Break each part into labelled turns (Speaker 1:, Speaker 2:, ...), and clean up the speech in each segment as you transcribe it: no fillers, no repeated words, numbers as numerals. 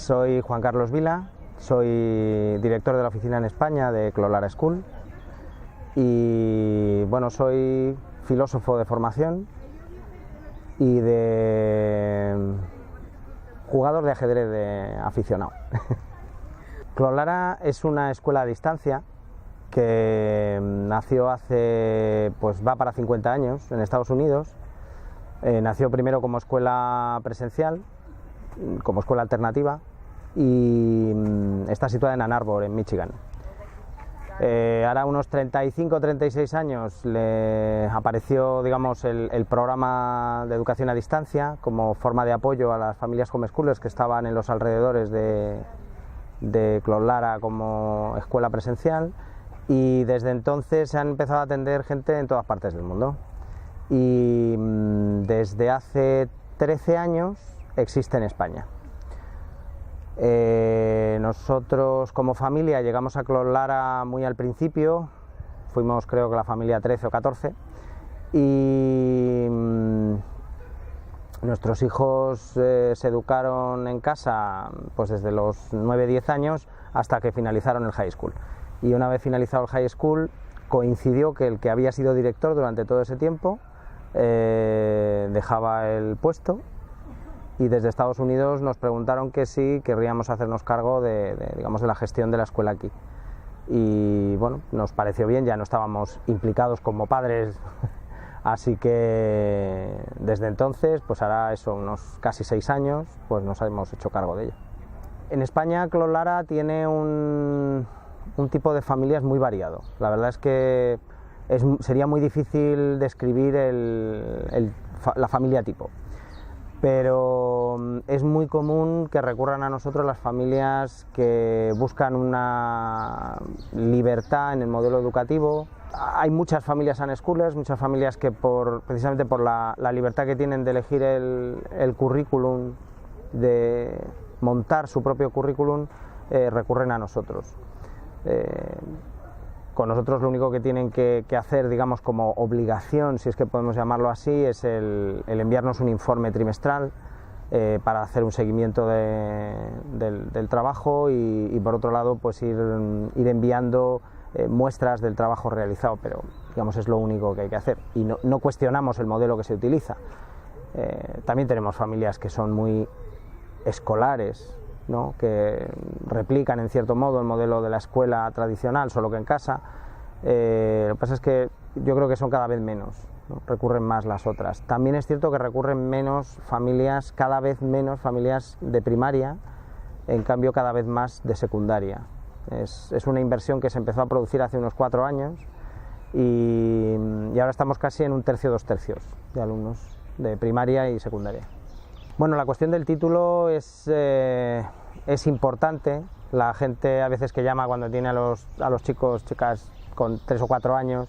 Speaker 1: soy Juan Carlos Vila, soy director de la oficina en España de Clolara School y bueno, soy filósofo de formación y de jugador de ajedrez de aficionado. Clolara es una escuela a distancia que nació hace, pues va para 50 años en Estados Unidos. Nació primero como escuela presencial, como escuela alternativa, y está situada en Ann Arbor, en Michigan. Ahora unos 35-36 años le apareció, digamos, el programa de educación a distancia como forma de apoyo a las familias homeschoolers que estaban en los alrededores de Clolara como escuela presencial, y desde entonces se han empezado a atender gente en todas partes del mundo. Y desde hace 13 años existe en España. Nosotros como familia llegamos a Clolara muy al principio, fuimos creo que la familia 13 o 14, y nuestros hijos se educaron en casa pues desde los 9-10 años hasta que finalizaron el high school. Y una vez finalizado el high school coincidió que el que había sido director durante todo ese tiempo dejaba el puesto, y desde Estados Unidos nos preguntaron que si querríamos hacernos cargo digamos, de la gestión de la escuela aquí. Y bueno, nos pareció bien, ya no estábamos implicados como padres, así que desde entonces, pues ahora eso, unos casi 6 años, pues nos hemos hecho cargo de ella. En España Clolara tiene un tipo de familias muy variado. La verdad es que sería muy difícil describir la familia tipo, pero es muy común que recurran a nosotros las familias que buscan una libertad en el modelo educativo. Hay muchas familias unschoolers, muchas familias que precisamente por la libertad que tienen de elegir el currículum, de montar su propio currículum, recurren a nosotros. Con nosotros lo único que tienen que hacer, digamos, como obligación, si es que podemos llamarlo así, es el enviarnos un informe trimestral para hacer un seguimiento del trabajo y por otro lado pues ir enviando muestras del trabajo realizado, pero digamos es lo único que hay que hacer y no cuestionamos el modelo que se utiliza. También tenemos familias que son muy escolares, ¿no?, que replican en cierto modo el modelo de la escuela tradicional, solo que en casa. Lo que pasa es que yo creo que son cada vez menos, ¿no? Recurren más las otras. También es cierto que recurren cada vez menos familias de primaria, en cambio cada vez más de secundaria. Es una inversión que se empezó a producir hace unos 4 años y ahora estamos casi en 1/3, 2/3 de alumnos de primaria y secundaria. Bueno, la cuestión del título es importante. La gente a veces que llama cuando tiene a los chicas con 3 o 4 años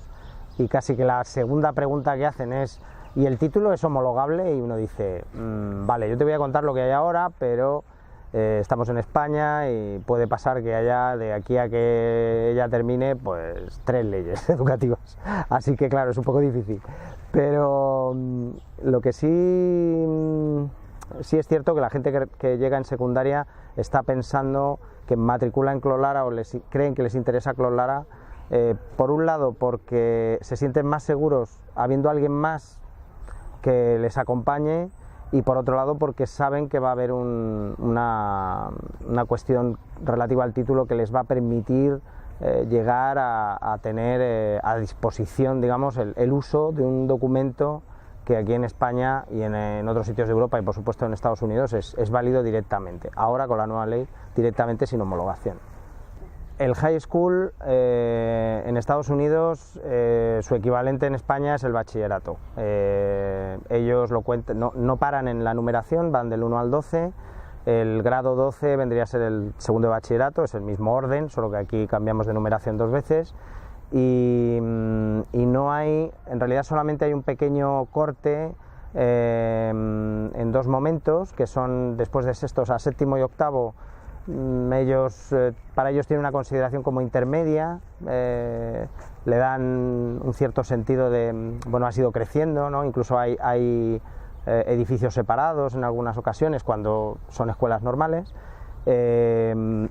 Speaker 1: y casi que la segunda pregunta que hacen es ¿y el título es homologable? Y uno dice vale, yo te voy a contar lo que hay ahora, pero estamos en España y puede pasar que haya de aquí a que ella termine pues 3 leyes educativas, así que claro, es un poco difícil, pero lo que sí es cierto que la gente que llega en secundaria está pensando que matricula en Clolara o creen que les interesa Clolara, por un lado porque se sienten más seguros habiendo alguien más que les acompañe, y por otro lado porque saben que va a haber una cuestión relativa al título que les va a permitir llegar a tener a disposición, digamos, el uso de un documento que aquí en España y en otros sitios de Europa y por supuesto en Estados Unidos es válido directamente, ahora con la nueva ley directamente sin homologación. El high school en Estados Unidos, su equivalente en España es el bachillerato. Ellos lo cuentan, no paran en la numeración, van del 1 al 12, el grado 12 vendría a ser el segundo de bachillerato, es el mismo orden, solo que aquí cambiamos de numeración 2 veces. Y no hay, en realidad solamente hay un pequeño corte en 2 momentos, que son después de sextos a séptimo y octavo. Para ellos tiene una consideración como intermedia, le dan un cierto sentido de, bueno, ha ido creciendo, ¿no? Incluso hay edificios separados en algunas ocasiones cuando son escuelas normales. Y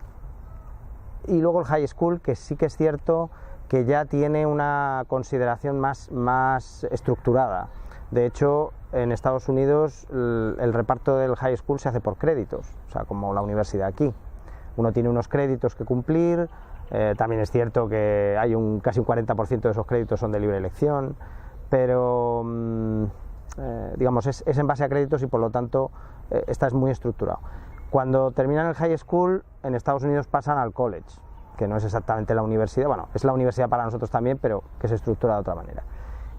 Speaker 1: luego el high school, que sí que es cierto que ya tiene una consideración más estructurada. De hecho, en Estados Unidos el reparto del high school se hace por créditos, o sea, como la universidad aquí. Uno tiene unos créditos que cumplir, también es cierto que hay casi un 40% de esos créditos son de libre elección, pero digamos, es en base a créditos y por lo tanto esta es muy estructurado. Cuando terminan el high school, en Estados Unidos pasan al college, que no es exactamente la universidad, bueno, es la universidad para nosotros también, pero que se estructura de otra manera.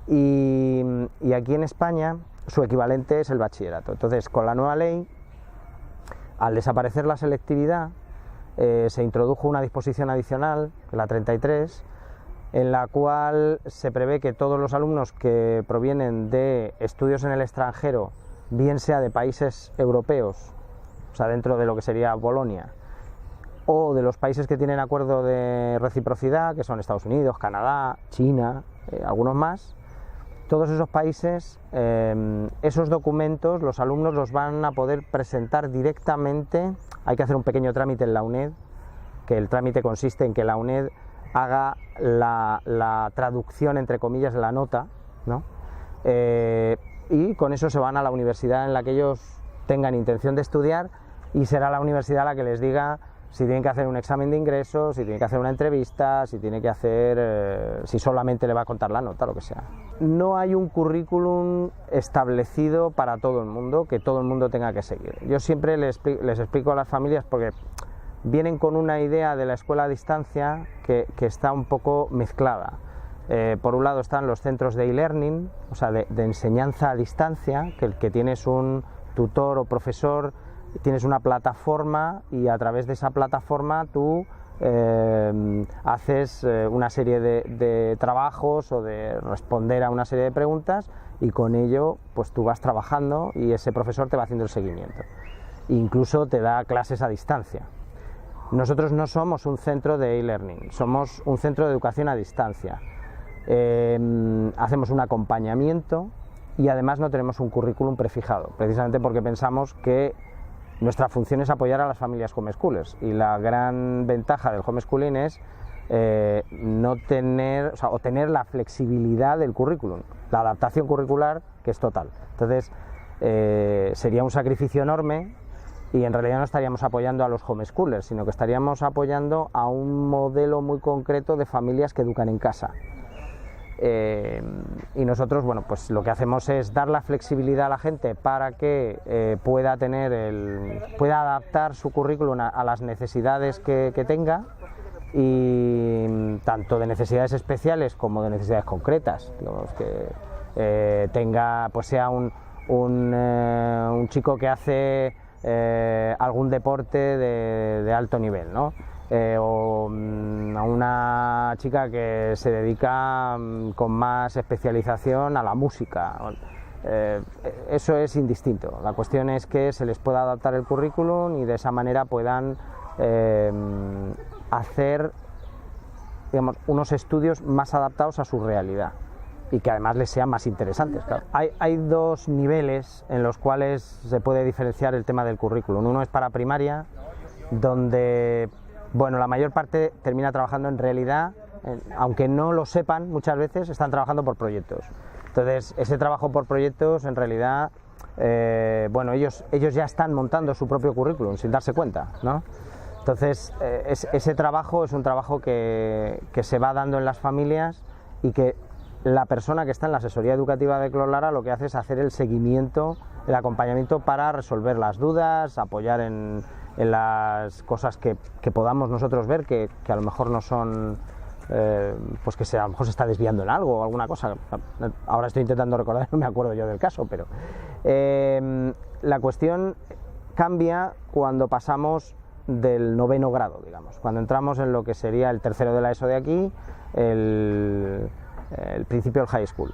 Speaker 1: Y aquí en España su equivalente es el bachillerato. Entonces, con la nueva ley, al desaparecer la selectividad, se introdujo una disposición adicional, la 33, en la cual se prevé que todos los alumnos que provienen de estudios en el extranjero, bien sea de países europeos, o sea, dentro de lo que sería Bolonia, o de los países que tienen acuerdo de reciprocidad, que son Estados Unidos, Canadá, China, algunos más, todos esos países, esos documentos los alumnos los van a poder presentar directamente. Hay que hacer un pequeño trámite en la UNED, que el trámite consiste en que la UNED haga la traducción, entre comillas, de la nota, ¿no? Y con eso se van a la universidad en la que ellos tengan intención de estudiar, y será la universidad la que les diga si tienen que hacer un examen de ingreso, si tienen que hacer una entrevista, si tiene que hacer, si solamente le va a contar la nota, lo que sea. No hay un currículum establecido para todo el mundo, que todo el mundo tenga que seguir. Yo siempre les explico a las familias, porque vienen con una idea de la escuela a distancia que está un poco mezclada. Por un lado están los centros de e-learning, o sea, de enseñanza a distancia, que tienes un tutor o profesor, tienes una plataforma y a través de esa plataforma tú haces una serie de trabajos o de responder a una serie de preguntas, y con ello pues tú vas trabajando y ese profesor te va haciendo el seguimiento. Incluso te da clases a distancia. Nosotros no somos un centro de e-learning, somos un centro de educación a distancia. Hacemos un acompañamiento y además no tenemos un currículum prefijado, precisamente porque pensamos que nuestra función es apoyar a las familias homeschoolers, y la gran ventaja del homeschooling es no tener, o sea, o tener la flexibilidad del currículum, la adaptación curricular, que es total. Entonces sería un sacrificio enorme, y en realidad no estaríamos apoyando a los homeschoolers, sino que estaríamos apoyando a un modelo muy concreto de familias que educan en casa. Y nosotros, bueno, pues lo que hacemos es dar la flexibilidad a la gente para que pueda adaptar su currículum a las necesidades que tenga, y tanto de necesidades especiales como de necesidades concretas. Digamos que tenga, pues sea un chico que hace algún deporte de alto nivel, ¿no? O a una chica que se dedica con más especialización a la música. Eso es indistinto. La cuestión es que se les pueda adaptar el currículum y de esa manera puedan hacer, digamos, unos estudios más adaptados a su realidad y que además les sean más interesantes. Claro. Hay dos niveles en los cuales se puede diferenciar el tema del currículum. Uno es para primaria, donde, bueno, la mayor parte termina trabajando en realidad, aunque no lo sepan, muchas veces están trabajando por proyectos. Entonces, ese trabajo por proyectos, en realidad, bueno, ellos ya están montando su propio currículum sin darse cuenta, ¿no? Entonces, ese trabajo es un trabajo que se va dando en las familias, y que la persona que está en la asesoría educativa de Clos Lara lo que hace es hacer el seguimiento, el acompañamiento para resolver las dudas, apoyar en las cosas que podamos nosotros ver que a lo mejor no son, pues que a lo mejor se está desviando en algo o alguna cosa. Ahora estoy intentando recordar, no me acuerdo yo del caso, pero la cuestión cambia cuando pasamos del 9º grado, digamos, cuando entramos en lo que sería el 3º de la ESO de aquí, el principio del high school.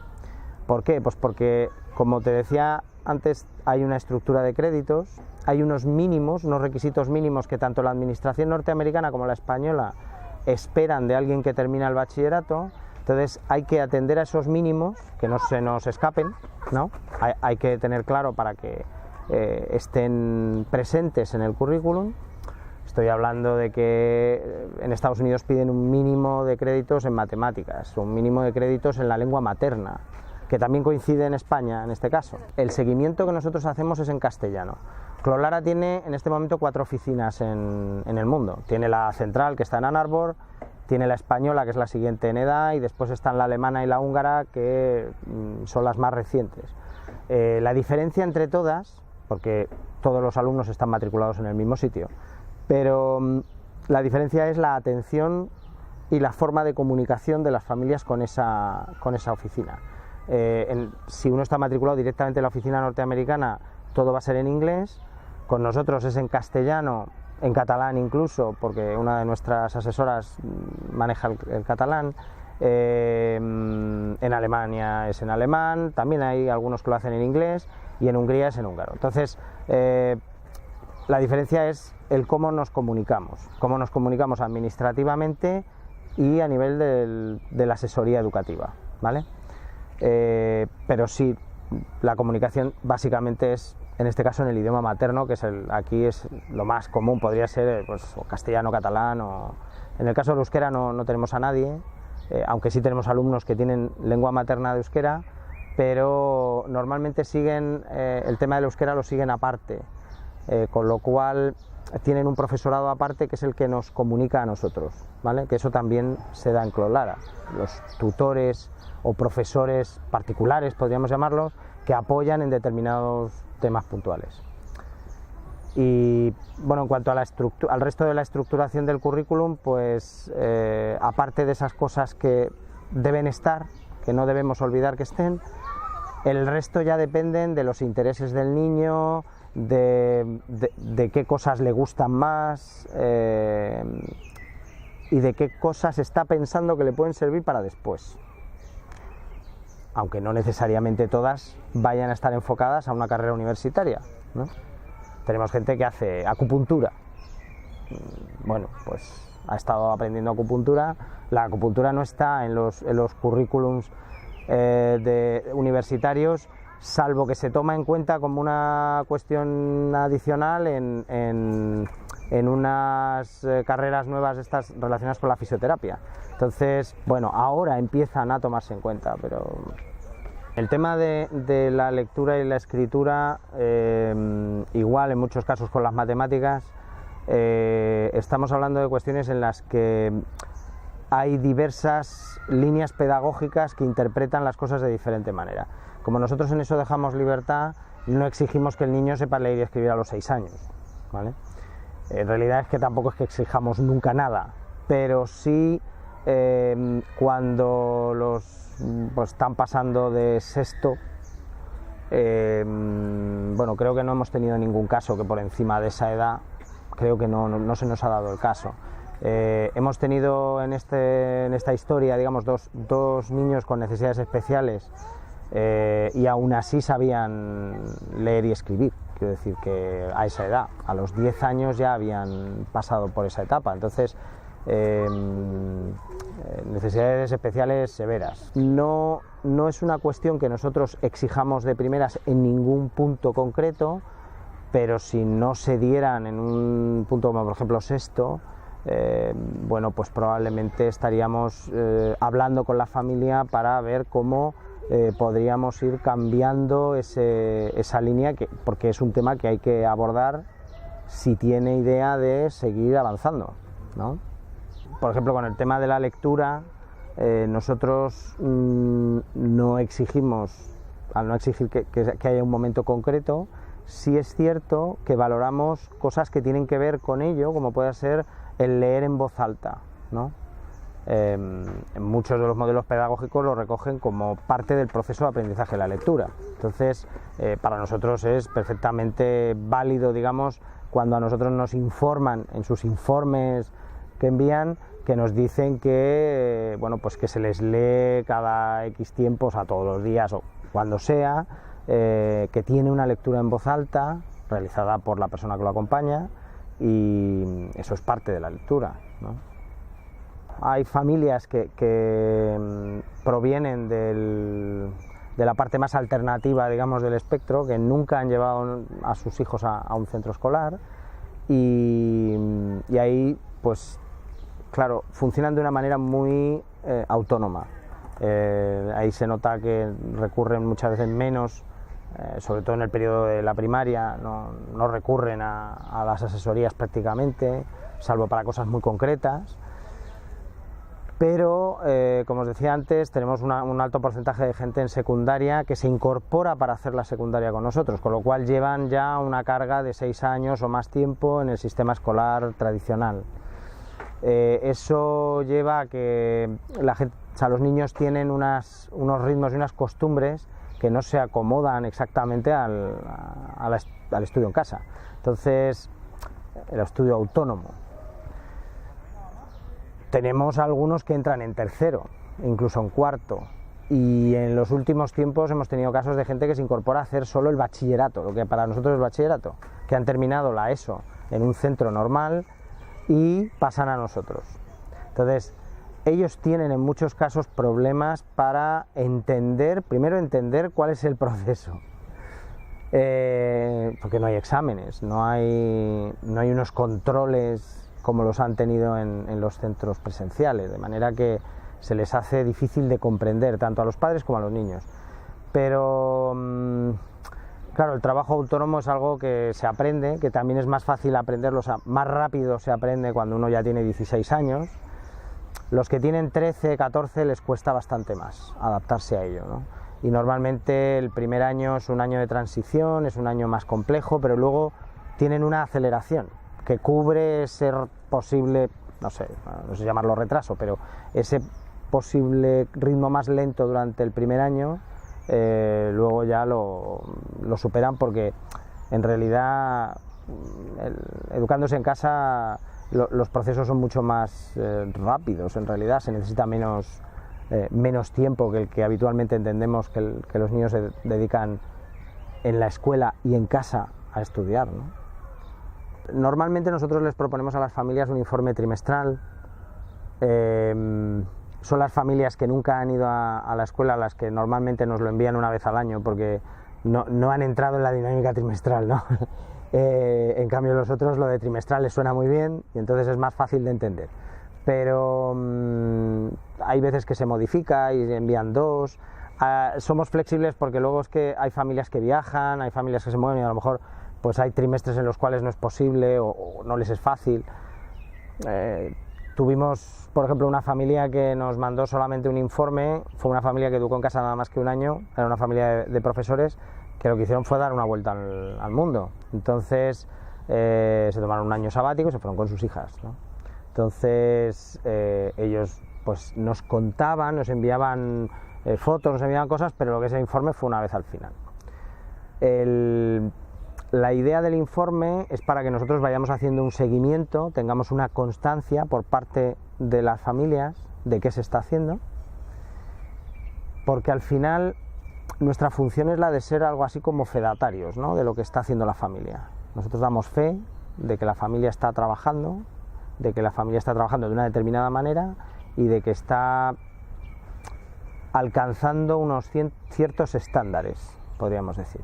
Speaker 1: ¿Por qué? Pues porque, como te decía antes, hay una estructura de créditos, hay unos mínimos, unos requisitos mínimos que tanto la administración norteamericana como la española esperan de alguien que termina el bachillerato. Entonces hay que atender a esos mínimos, que no se nos escapen, ¿no? Hay que tener claro para que estén presentes en el currículum. Estoy hablando de que en Estados Unidos piden un mínimo de créditos en matemáticas, un mínimo de créditos en la lengua materna, que también coincide en España en este caso. El seguimiento que nosotros hacemos es en castellano. Clolara tiene en este momento 4 oficinas en el mundo. Tiene la central, que está en Ann Arbor, tiene la española, que es la siguiente en edad, y después están la alemana y la húngara, que son las más recientes. La diferencia entre todas, porque todos los alumnos están matriculados en el mismo sitio, pero la diferencia es la atención y la forma de comunicación de las familias con esa oficina. Si uno está matriculado directamente en la oficina norteamericana, todo va a ser en inglés. Con nosotros es en castellano, en catalán incluso, porque una de nuestras asesoras maneja el catalán. En Alemania es en alemán, también hay algunos que lo hacen en inglés, y en Hungría es en húngaro. Entonces, la diferencia es el cómo nos comunicamos administrativamente y a nivel de la asesoría educativa, ¿vale? Pero sí, la comunicación básicamente es, en este caso, en el idioma materno, que es aquí es lo más común, podría ser pues, o castellano, catalán, o en el caso del euskera no tenemos a nadie, aunque sí tenemos alumnos que tienen lengua materna de euskera, pero normalmente siguen, el tema del euskera lo siguen aparte, con lo cual tienen un profesorado aparte que es el que nos comunica a nosotros, ¿vale? Que eso también se da en Clolara, los tutores o profesores particulares, podríamos llamarlos, que apoyan en determinados temas puntuales. Y bueno, en cuanto a al resto de la estructuración del currículum, pues aparte de esas cosas que deben estar, que no debemos olvidar que estén, el resto ya dependen de los intereses del niño, de qué cosas le gustan más y de qué cosas está pensando que le pueden servir para después. Aunque no necesariamente todas vayan a estar enfocadas a una carrera universitaria, ¿no? Tenemos gente que hace acupuntura. Bueno, pues ha estado aprendiendo acupuntura. La acupuntura no está en los currículums universitarios, salvo que se toma en cuenta como una cuestión adicional en unas carreras nuevas estas relacionadas con la fisioterapia. Entonces, bueno, ahora empiezan a tomarse en cuenta, pero el tema de la lectura y la escritura, igual en muchos casos con las matemáticas, estamos hablando de cuestiones en las que hay diversas líneas pedagógicas que interpretan las cosas de diferente manera. Como nosotros en eso dejamos libertad, no exigimos que el niño sepa leer y escribir a los 6 años, ¿vale? En realidad es que tampoco es que exijamos nunca nada, pero sí cuando los pues, están pasando de sexto, bueno, creo que no hemos tenido ningún caso que por encima de esa edad, creo que no se nos ha dado el caso. Hemos tenido en esta historia, digamos, dos niños con necesidades especiales y aún así sabían leer y escribir. Quiero decir que a esa edad, a los 10 años ya habían pasado por esa etapa. Entonces, necesidades especiales severas. No es una cuestión que nosotros exijamos de primeras en ningún punto concreto, pero si no se dieran en un punto como por ejemplo sexto, bueno, pues probablemente estaríamos hablando con la familia para ver cómo podríamos ir cambiando esa línea, porque es un tema que hay que abordar si tiene idea de seguir avanzando, ¿no? Por ejemplo, con el tema de la lectura, nosotros no exigimos, al no exigir que haya un momento concreto, sí es cierto que valoramos cosas que tienen que ver con ello, como puede ser el leer en voz alta, ¿no? Muchos de los modelos pedagógicos lo recogen como parte del proceso de aprendizaje de la lectura. Entonces, para nosotros es perfectamente válido, digamos, cuando a nosotros nos informan en sus informes que envían, que nos dicen que, bueno, pues que se les lee cada X tiempos, a todos los días o cuando sea, que tiene una lectura en voz alta realizada por la persona que lo acompaña, y eso es parte de la lectura, ¿no? Hay familias que provienen de la parte más alternativa, digamos, del espectro, que nunca han llevado a sus hijos a un centro escolar, y ahí, pues claro, funcionan de una manera muy autónoma. Ahí se nota que recurren muchas veces menos, sobre todo en el periodo de la primaria, no recurren a las asesorías prácticamente, salvo para cosas muy concretas. Pero, como os decía antes, tenemos un alto porcentaje de gente en secundaria que se incorpora para hacer la secundaria con nosotros, con lo cual llevan ya una carga de 6 años o más tiempo en el sistema escolar tradicional. Eso lleva a que los niños tienen unos ritmos y unas costumbres que no se acomodan exactamente al estudio en casa. Entonces, el estudio autónomo. Tenemos algunos que entran en tercero, incluso en cuarto, y en los últimos tiempos hemos tenido casos de gente que se incorpora a hacer solo el bachillerato, lo que para nosotros es bachillerato, que han terminado la ESO en un centro normal y pasan a nosotros. Entonces, ellos tienen en muchos casos problemas para primero entender cuál es el proceso, porque no hay exámenes, no hay unos controles como los han tenido en los centros presenciales, de manera que se les hace difícil de comprender tanto a los padres como a los niños. Pero claro, el trabajo autónomo es algo que se aprende, que también es más fácil aprenderlo, o sea, más rápido se aprende cuando uno ya tiene 16 años. Los que tienen 13, 14 les cuesta bastante más adaptarse a ello, ¿no? Y normalmente el primer año es un año de transición, es un año más complejo, pero luego tienen una aceleración que cubre ese posible, no sé llamarlo retraso, pero ese posible ritmo más lento durante el primer año, luego ya lo superan, porque en realidad educándose en casa los procesos son mucho más rápidos. En realidad se necesita menos tiempo que el que habitualmente entendemos que los niños se dedican en la escuela y en casa a estudiar, ¿no? Normalmente nosotros les proponemos a las familias un informe trimestral. Son las familias que nunca han ido a la escuela las que normalmente nos lo envían una vez al año, porque no han entrado en la dinámica trimestral, ¿no? En cambio los otros, lo de trimestral les suena muy bien y entonces es más fácil de entender. Pero hay veces que se modifica y envían 2. Somos flexibles porque luego es que hay familias que viajan, hay familias que se mueven y a lo mejor pues hay trimestres en los cuales no es posible o no les es fácil. Tuvimos, por ejemplo, una familia que nos mandó solamente un informe. Fue una familia que educó en casa nada más que un año, era una familia de profesores que lo que hicieron fue dar una vuelta al mundo. Entonces se tomaron un año sabático y se fueron con sus hijas, ¿no? Entonces ellos pues nos contaban, nos enviaban fotos, nos enviaban cosas, pero lo que es el informe fue una vez al final. La idea del informe es para que nosotros vayamos haciendo un seguimiento, tengamos una constancia por parte de las familias de qué se está haciendo, porque al final nuestra función es la de ser algo así como fedatarios, ¿no?, de lo que está haciendo la familia. Nosotros damos fe de que la familia está trabajando, de una determinada manera y de que está alcanzando unos ciertos estándares, podríamos decir.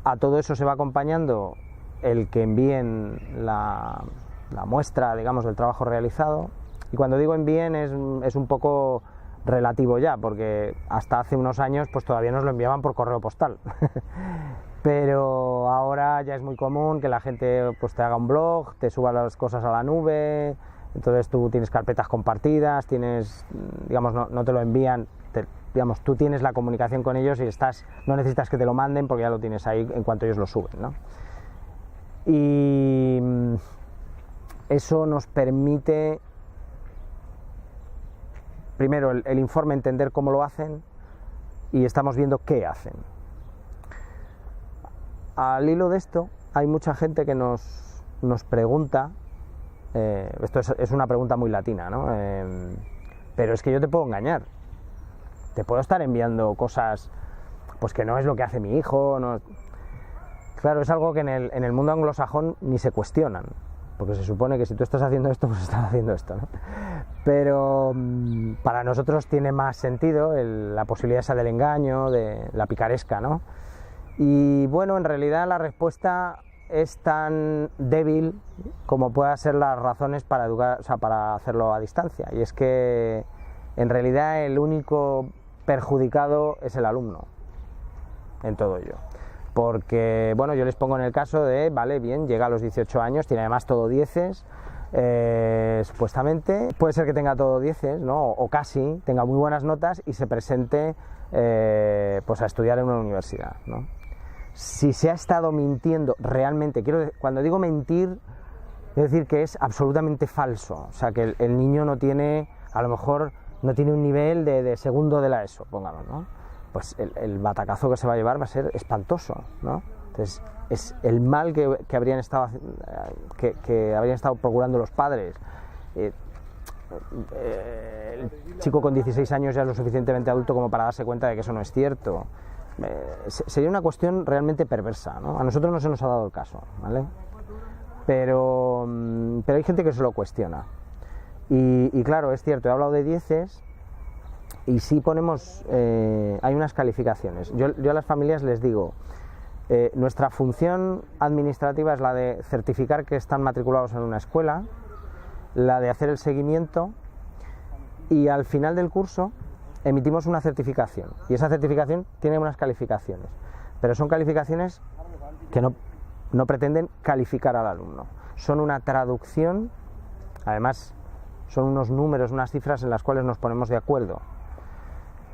Speaker 1: A todo eso se va acompañando el que envíen la muestra, digamos, del trabajo realizado, y cuando digo envíen es un poco relativo ya, porque hasta hace unos años pues todavía nos lo enviaban por correo postal pero ahora ya es muy común que la gente pues te haga un blog, te suba las cosas a la nube, entonces tú tienes carpetas compartidas, digamos, no te lo envían, digamos, tú tienes la comunicación con ellos y no necesitas que te lo manden porque ya lo tienes ahí en cuanto ellos lo suben, ¿no? Y eso nos permite, primero, el informe, entender cómo lo hacen, y estamos viendo qué hacen. Al hilo de esto, hay mucha gente que nos pregunta, esto es una pregunta muy latina, ¿no? Pero es que yo te puedo engañar, te puedo estar enviando cosas pues que no es lo que hace mi hijo, no. Claro, es algo que en el mundo anglosajón ni se cuestionan, porque se supone que si tú estás haciendo esto, pues estás haciendo esto, ¿no? Pero para nosotros tiene más sentido la posibilidad esa del engaño, de la picaresca, ¿no? Y bueno, en realidad la respuesta es tan débil como puedan ser las razones para educar, o sea, para hacerlo a distancia. Y es que en realidad el único perjudicado es el alumno en todo ello. Porque, bueno, yo les pongo en el caso de, vale, bien, llega a los 18 años, tiene además todo 10, supuestamente, puede ser que tenga todo 10, ¿no? O casi, tenga muy buenas notas y se presente pues a estudiar en una universidad, ¿no? Si se ha estado mintiendo realmente, cuando digo mentir, quiero decir que es absolutamente falso, o sea, que el niño no tiene, a lo mejor, no tiene un nivel de segundo de la ESO, pongamos, ¿no? Pues el batacazo que se va a llevar va a ser espantoso, ¿no? Entonces, es el mal que habrían estado procurando los padres. El chico con 16 años ya es lo suficientemente adulto como para darse cuenta de que eso no es cierto. Sería una cuestión realmente perversa, ¿no? A nosotros no se nos ha dado el caso, ¿vale? Pero hay gente que se lo cuestiona. Y claro, es cierto, he hablado de 10. Y si ponemos, hay unas calificaciones. Yo a las familias les digo, nuestra función administrativa es la de certificar que están matriculados en una escuela, la de hacer el seguimiento y al final del curso emitimos una certificación. Y esa certificación tiene unas calificaciones, pero son calificaciones que no pretenden calificar al alumno. Son una traducción, además son unos números, unas cifras en las cuales nos ponemos de acuerdo.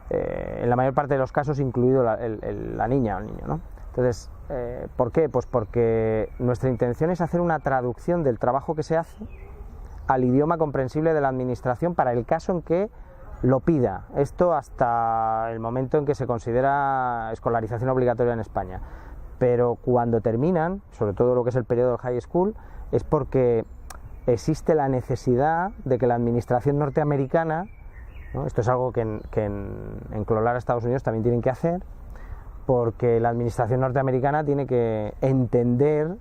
Speaker 1: En la mayor parte de los casos, incluido la niña o el niño, ¿no? Entonces, ¿por qué? Pues porque nuestra intención es hacer una traducción del trabajo que se hace al idioma comprensible de la administración para el caso en que lo pida. Esto hasta el momento en que se considera escolarización obligatoria en España. Pero cuando terminan, sobre todo lo que es el periodo del high school, es porque existe la necesidad de que la administración norteamericana, ¿no? Esto es algo que en CLOLAR Estados Unidos también tienen que hacer, porque la administración norteamericana tiene que entender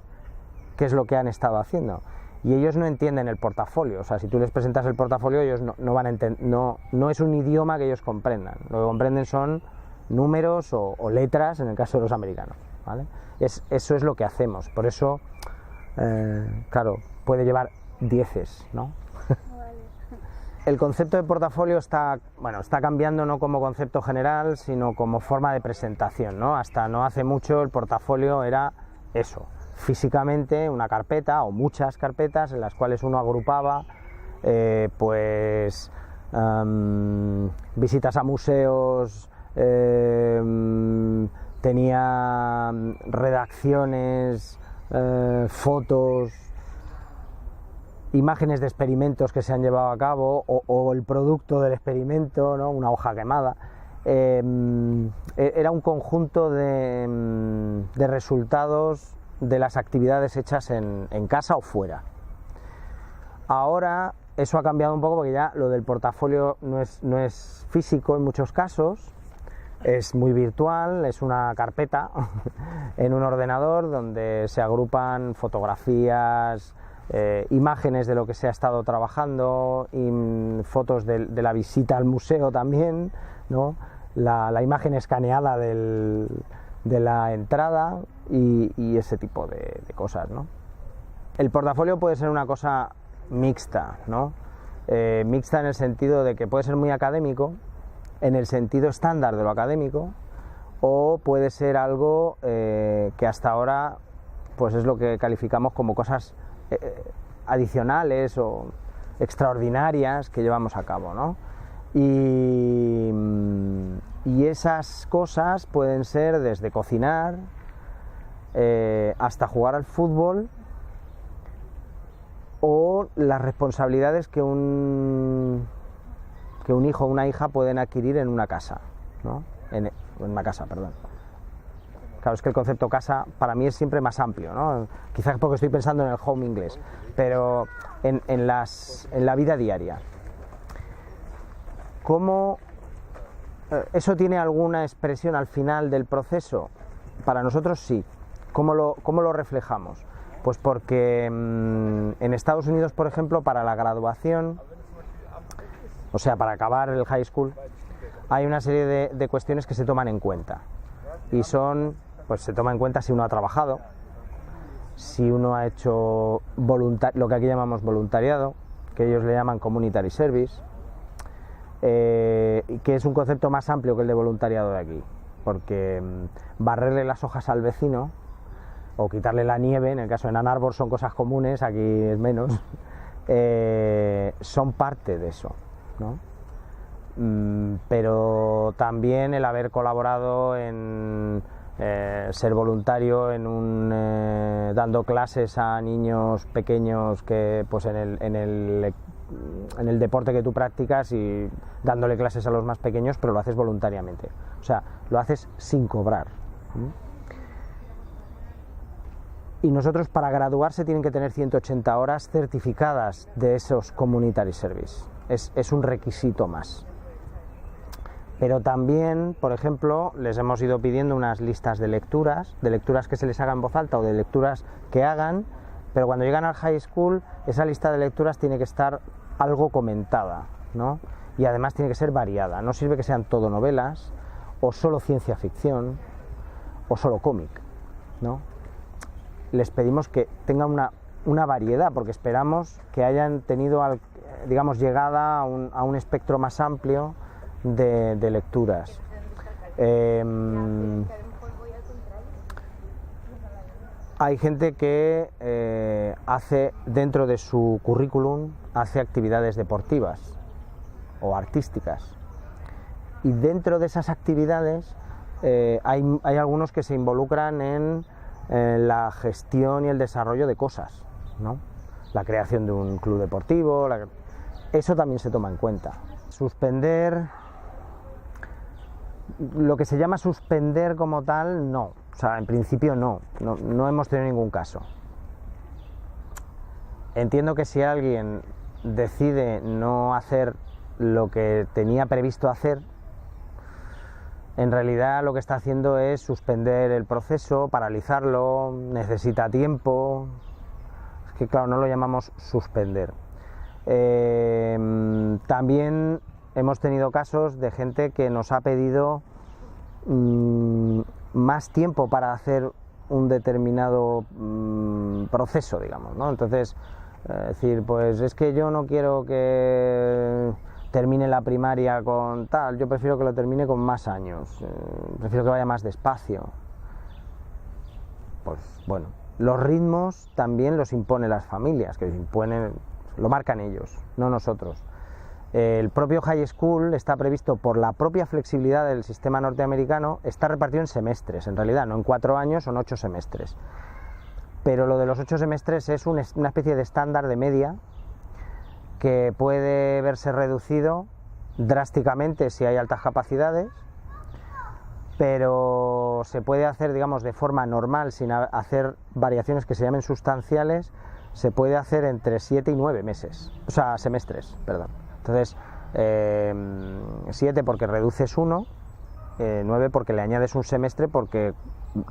Speaker 1: qué es lo que han estado haciendo. Y ellos no entienden el portafolio, o sea, si tú les presentas el portafolio, ellos no van a entender, no es un idioma que ellos comprendan. Lo que comprenden son números o letras, en el caso de los americanos, ¿vale? Eso es lo que hacemos, por eso, claro, puede llevar 10, ¿no? El concepto de portafolio está cambiando no como concepto general, sino como forma de presentación, ¿no? Hasta no hace mucho el portafolio era eso, físicamente una carpeta o muchas carpetas en las cuales uno agrupaba visitas a museos, tenía redacciones, fotos, imágenes de experimentos que se han llevado a cabo o el producto del experimento, ¿no? Una hoja quemada. Era un conjunto de resultados de las actividades hechas en casa o fuera. Ahora eso ha cambiado un poco porque ya lo del portafolio no es físico en muchos casos, es muy virtual, es una carpeta en un ordenador donde se agrupan fotografías, imágenes de lo que se ha estado trabajando, fotos de la visita al museo también, ¿no? La imagen escaneada de la entrada y ese tipo de cosas, ¿no? El portafolio puede ser una cosa mixta, ¿no? Mixta en el sentido de que puede ser muy académico, en el sentido estándar de lo académico, o puede ser algo que hasta ahora pues es lo que calificamos como cosas adicionales o extraordinarias que llevamos a cabo, ¿no? Y esas cosas pueden ser desde cocinar hasta jugar al fútbol, o las responsabilidades que un hijo o una hija pueden adquirir en una casa, ¿no? En una casa, perdón. Claro, es que el concepto casa para mí es siempre más amplio, ¿no? Quizás porque estoy pensando en el home inglés, pero en la vida diaria. ¿Cómo eso tiene alguna expresión al final del proceso? Para nosotros sí. ¿Cómo lo reflejamos? Pues porque en Estados Unidos, por ejemplo, para la graduación, o sea, para acabar el high school, hay una serie de cuestiones que se toman en cuenta. Y son, pues se toma en cuenta si uno ha trabajado, si uno ha hecho lo que aquí llamamos voluntariado, que ellos le llaman community service, que es un concepto más amplio que el de voluntariado de aquí, porque barrerle las hojas al vecino o quitarle la nieve, en el caso de Ann Arbor son cosas comunes, aquí es menos, son parte de eso, ¿no? Pero también el haber colaborado en ser voluntario dando clases a niños pequeños que pues en el deporte que tú practicas y dándole clases a los más pequeños, pero lo haces voluntariamente, o sea, lo haces sin cobrar. Y nosotros, para graduarse, tienen que tener 180 horas certificadas de esos community service, es un requisito más. Pero también, por ejemplo, les hemos ido pidiendo unas listas de lecturas que se les haga en voz alta o de lecturas que hagan, pero cuando llegan al high school esa lista de lecturas tiene que estar algo comentada, ¿no? Y además tiene que ser variada, no sirve que sean todo novelas o solo ciencia ficción o solo cómic, ¿no? Les pedimos que tengan una variedad, porque esperamos que hayan tenido, digamos, llegada a un espectro más amplio de lecturas. Hay gente que hace dentro de su currículum hace actividades deportivas o artísticas, y dentro de esas actividades hay algunos que se involucran en la gestión y el desarrollo de cosas, ¿no? La creación de un club deportivo, eso también se toma en cuenta. Suspender, lo que se llama suspender como tal, no, o sea, en principio no hemos tenido ningún caso. Entiendo que si alguien decide no hacer lo que tenía previsto hacer, en realidad lo que está haciendo es suspender el proceso, paralizarlo, necesita tiempo. Es que claro, no lo llamamos suspender. También hemos tenido casos de gente que nos ha pedido más tiempo para hacer un determinado proceso, digamos, ¿no? Entonces, decir, pues es que yo no quiero que termine la primaria con tal, yo prefiero que lo termine con más años, prefiero que vaya más despacio. Pues bueno, los ritmos también los imponen las familias, que lo marcan ellos, no nosotros. El propio high school está previsto, por la propia flexibilidad del sistema norteamericano, está repartido en semestres, en realidad no en 4 años, son 8 semestres. Pero lo de los 8 semestres es una especie de estándar de media que puede verse reducido drásticamente si hay altas capacidades, pero se puede hacer, digamos, de forma normal, sin hacer variaciones que se llamen sustanciales, se puede hacer entre 7 y 9 meses, o sea, semestres, perdón. Entonces, 7 porque reduces 1, 9 porque le añades un semestre, porque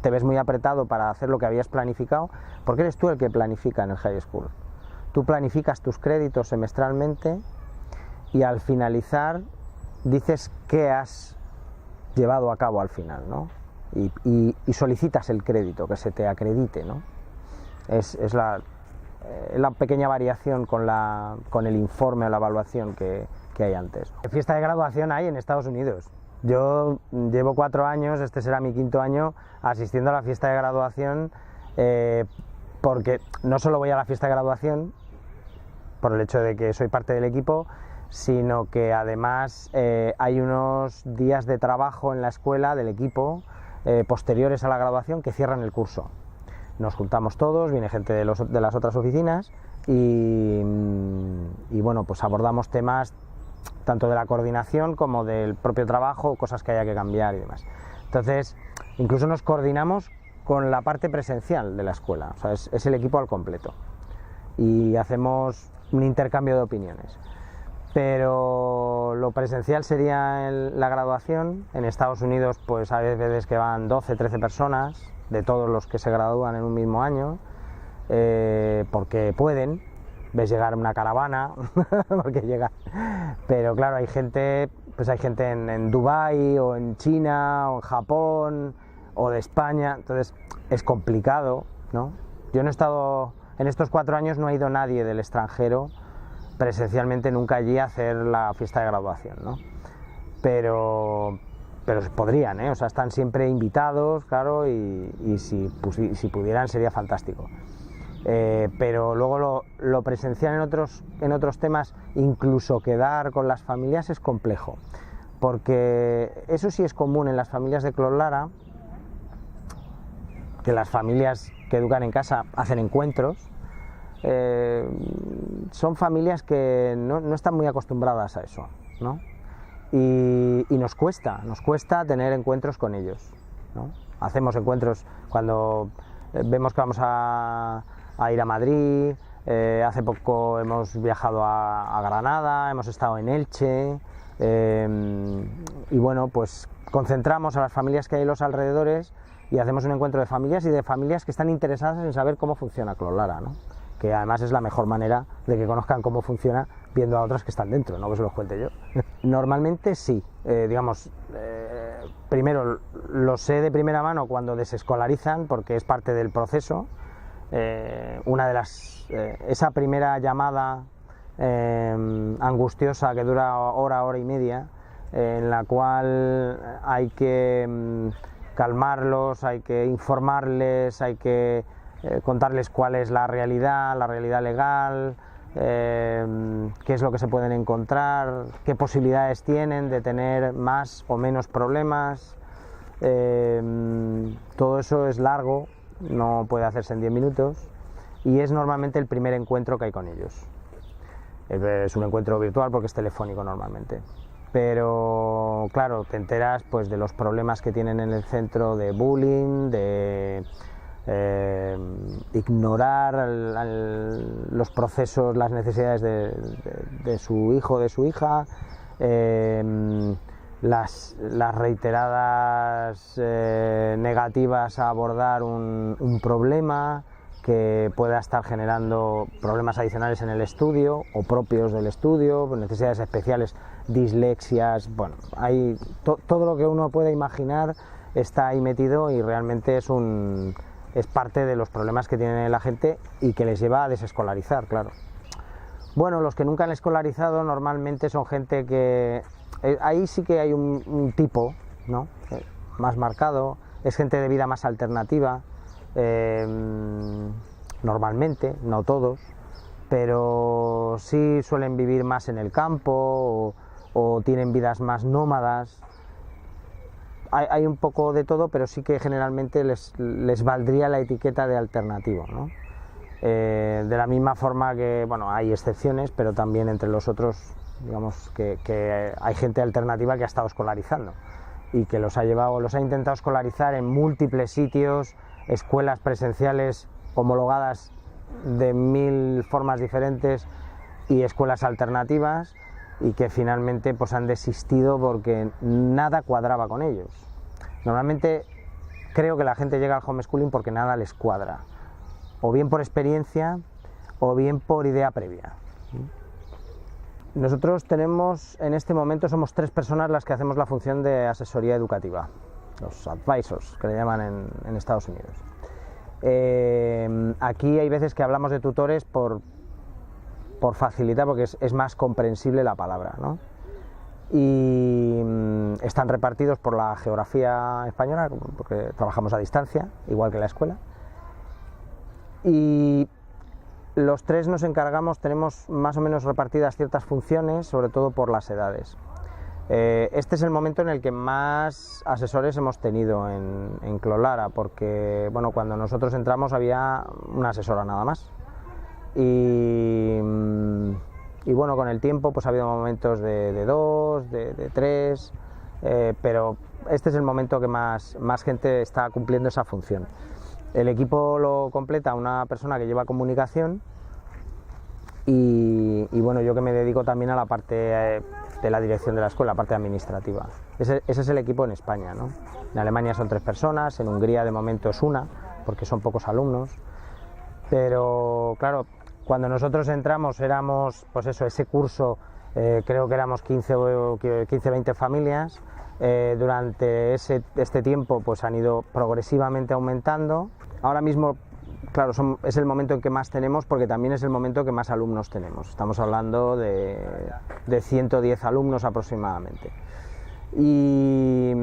Speaker 1: te ves muy apretado para hacer lo que habías planificado, porque eres tú el que planifica en el high school. Tú planificas tus créditos semestralmente y al finalizar dices qué has llevado a cabo al final, ¿no? Y solicitas el crédito, que se te acredite, ¿no? Es la pequeña variación con el informe o la evaluación que hay antes. Fiesta de graduación hay en Estados Unidos. Yo llevo 4 años, este será mi 5.º año, asistiendo a la fiesta de graduación, porque no solo voy a la fiesta de graduación por el hecho de que soy parte del equipo, sino que además hay unos días de trabajo en la escuela del equipo posteriores a la graduación que cierran el curso. Nos juntamos todos, viene gente de las otras oficinas y bueno, pues abordamos temas tanto de la coordinación como del propio trabajo, cosas que haya que cambiar y demás. Entonces, incluso nos coordinamos con la parte presencial de la escuela, o sea, es el equipo al completo y hacemos un intercambio de opiniones. Pero lo presencial sería la graduación. En Estados Unidos pues hay veces que van 12, 13 personas de todos los que se gradúan en un mismo año, porque pueden, ves llegar una caravana, porque llega, pero claro, hay gente en Dubái o en China o en Japón o de España, entonces es complicado, ¿no? Yo no he estado, en estos 4 años no ha ido nadie del extranjero presencialmente nunca allí a hacer la fiesta de graduación, ¿no? Pero podrían, ¿eh? O sea, están siempre invitados, claro, y si pudieran sería fantástico. Pero luego lo presencial en otros temas, incluso quedar con las familias es complejo, porque eso sí es común en las familias de Clot-Lara, que las familias que educan en casa hacen encuentros. Son familias que no están muy acostumbradas a eso, ¿no? Y nos cuesta tener encuentros con ellos, ¿no? Hacemos encuentros cuando vemos que vamos a ir a Madrid, hace poco hemos viajado a Granada, hemos estado en Elche, y bueno, pues concentramos a las familias que hay en los alrededores y hacemos un encuentro de familias y de familias que están interesadas en saber cómo funciona Clot-Lara, ¿no? Que además es la mejor manera de que conozcan cómo funciona viendo a otras que están dentro, no que se los cuente yo. Normalmente sí, primero lo sé de primera mano cuando desescolarizan, porque es parte del proceso. Esa primera llamada angustiosa que dura hora y media, en la cual hay que calmarlos, hay que informarles, hay que contarles cuál es la realidad legal, qué es lo que se pueden encontrar, qué posibilidades tienen de tener más o menos problemas. Todo eso es largo, no puede hacerse en 10 minutos y es normalmente el primer encuentro que hay con ellos. Es un encuentro virtual porque es telefónico normalmente. Pero claro, te enteras pues de los problemas que tienen en el centro de bullying, de ignorar los procesos, las necesidades de su hijo o de su hija, las reiteradas negativas a abordar un problema que pueda estar generando problemas adicionales en el estudio o propios del estudio, necesidades especiales, dislexias, bueno, hay todo lo que uno pueda imaginar está ahí metido y realmente es parte de los problemas que tiene la gente y que les lleva a desescolarizar, claro. Bueno, los que nunca han escolarizado normalmente son gente que... ahí sí que hay un tipo, ¿no? Más marcado, es gente de vida más alternativa, normalmente, no todos, pero sí suelen vivir más en el campo o tienen vidas más nómadas. Hay un poco de todo, pero sí que generalmente les valdría la etiqueta de alternativo, ¿no? De la misma forma que, bueno, hay excepciones, pero también entre los otros, digamos que hay gente alternativa que ha estado escolarizando y que los ha intentado escolarizar en múltiples sitios, escuelas presenciales homologadas de 1000 formas diferentes y escuelas alternativas, y que finalmente pues han desistido porque nada cuadraba con ellos. Normalmente creo que la gente llega al homeschooling porque nada les cuadra, o bien por experiencia o bien por idea previa. Nosotros tenemos, en este momento somos 3 personas las que hacemos la función de asesoría educativa, los advisors, que le llaman en Estados Unidos. Aquí hay veces que hablamos de tutores por facilitar, porque es más comprensible la palabra, ¿no? Y están repartidos por la geografía española, porque trabajamos a distancia, igual que la escuela. Y los 3 nos encargamos, tenemos más o menos repartidas ciertas funciones, sobre todo por las edades. Este es el momento en el que más asesores hemos tenido en Clot-Lara, porque bueno, cuando nosotros entramos había una asesora nada más. Y bueno, con el tiempo pues ha habido momentos de 2, de 3, pero este es el momento que más gente está cumpliendo esa función. El equipo lo completa una persona que lleva comunicación y bueno, yo que me dedico también a la parte de la dirección de la escuela, la parte administrativa. Ese es el equipo en España, ¿no? En Alemania son 3 personas, en Hungría de momento es 1, porque son pocos alumnos, pero claro, cuando nosotros entramos éramos, pues eso, ese curso, creo que éramos 15-20 familias. Durante este tiempo pues han ido progresivamente aumentando. Ahora mismo claro, es el momento en que más tenemos, porque también es el momento que más alumnos tenemos. Estamos hablando de 110 alumnos aproximadamente. Y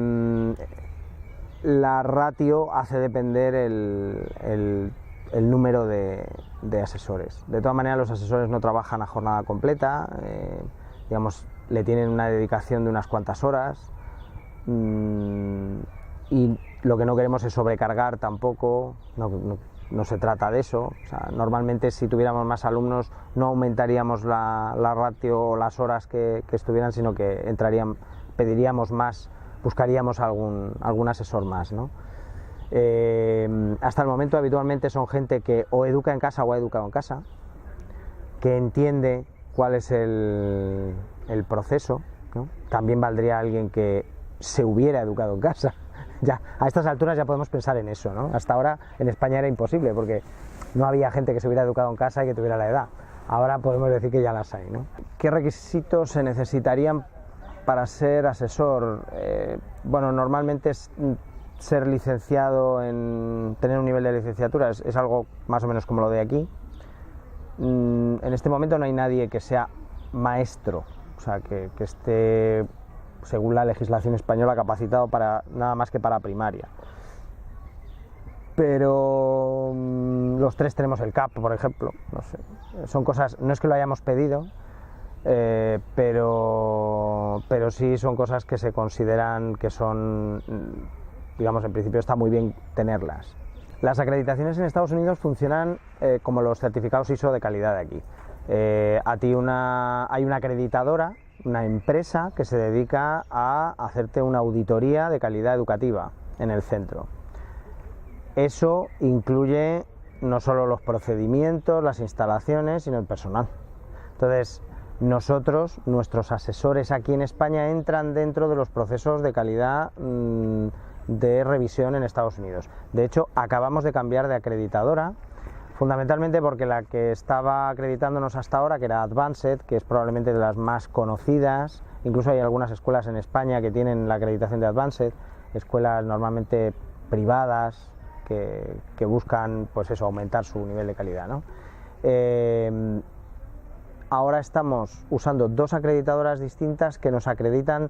Speaker 1: la ratio hace depender el número de asesores. De todas maneras, los asesores no trabajan a jornada completa, digamos, le tienen una dedicación de unas cuantas horas, y lo que no queremos es sobrecargar tampoco, no se trata de eso. O sea, normalmente, si tuviéramos más alumnos, no aumentaríamos la ratio o las horas que estuvieran, sino que pediríamos más, buscaríamos algún asesor más, ¿no? Hasta el momento habitualmente son gente que o educa en casa o ha educado en casa, que entiende cuál es el proceso, ¿no? También valdría alguien que se hubiera educado en casa. Ya, a estas alturas ya podemos pensar en eso, ¿no? Hasta ahora en España era imposible porque no había gente que se hubiera educado en casa y que tuviera la edad. Ahora podemos decir que ya las hay, ¿no? ¿Qué requisitos se necesitarían para ser asesor? Bueno, normalmente ser licenciado, tener un nivel de licenciatura es algo más o menos como lo de aquí. En este momento no hay nadie que sea maestro, o sea, que esté, según la legislación española, capacitado para nada más que para primaria. Pero los tres tenemos el CAP, por ejemplo. No sé, son cosas, no es que lo hayamos pedido, pero sí son cosas que se consideran que son, digamos, en principio está muy bien tenerlas. Las acreditaciones en Estados Unidos funcionan como los certificados ISO de calidad de aquí. Hay una acreditadora, una empresa que se dedica a hacerte una auditoría de calidad educativa en el centro. Eso incluye no solo los procedimientos, las instalaciones, sino el personal. Entonces, nuestros asesores aquí en España entran dentro de los procesos de calidad de revisión en Estados Unidos. De hecho, acabamos de cambiar de acreditadora, fundamentalmente porque la que estaba acreditándonos hasta ahora, que era Advanced, que es probablemente de las más conocidas, incluso hay algunas escuelas en España que tienen la acreditación de Advanced, escuelas normalmente privadas que buscan, pues eso, aumentar su nivel de calidad, ¿no? Ahora estamos usando dos acreditadoras distintas que nos acreditan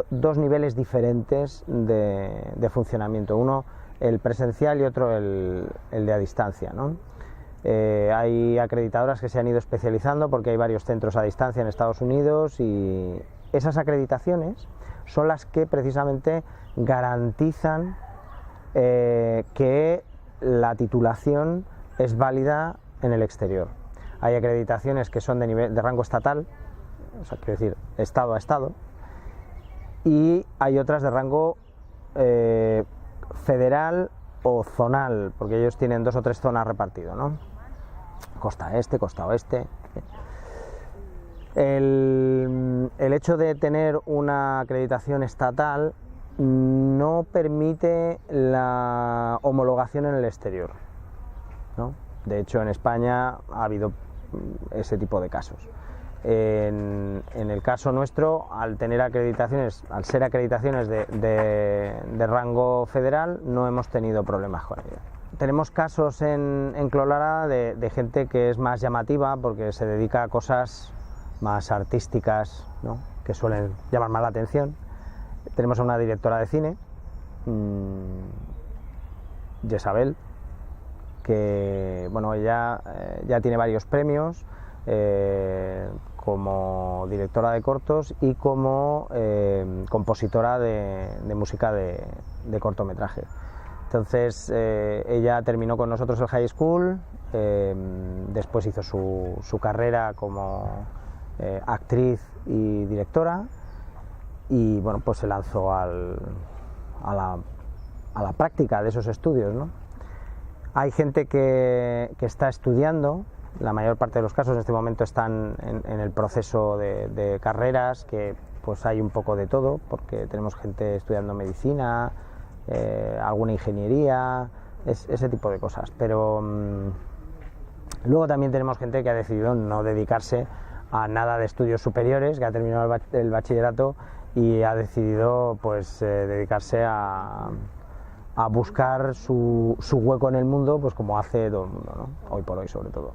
Speaker 1: dos niveles diferentes de funcionamiento, uno el presencial y otro el de a distancia, ¿no? Hay acreditadoras que se han ido especializando porque hay varios centros a distancia en Estados Unidos, y esas acreditaciones son las que precisamente garantizan que la titulación es válida en el exterior. Hay acreditaciones que son de rango estatal, o sea, quiero decir, estado a estado, y hay otras de rango federal o zonal, porque ellos tienen 2 o 3 zonas repartidas, ¿no? Costa este, costa oeste. El hecho de tener una acreditación estatal no permite la homologación en el exterior, ¿no? De hecho, en España ha habido ese tipo de casos. En el caso nuestro, al ser acreditaciones de rango federal, no hemos tenido problemas con ello. Tenemos casos en Clolara de gente que es más llamativa porque se dedica a cosas más artísticas, ¿no?, que suelen llamar más la atención. Tenemos a una directora de cine, Jezabel, que, bueno, ella ya tiene varios premios como directora de cortos y como compositora de música de cortometraje. Entonces ella terminó con nosotros el high school, después hizo su carrera como actriz y directora, y bueno, pues se lanzó a la práctica de esos estudios, ¿no? Hay gente que está estudiando. La mayor parte de los casos en este momento están en el proceso de carreras, que pues hay un poco de todo, porque tenemos gente estudiando medicina, alguna ingeniería, ese tipo de cosas. Pero luego también tenemos gente que ha decidido no dedicarse a nada de estudios superiores, que ha terminado el bachillerato y ha decidido pues dedicarse a a buscar su hueco en el mundo, pues como hace todo el mundo, ¿no? Hoy por hoy sobre todo.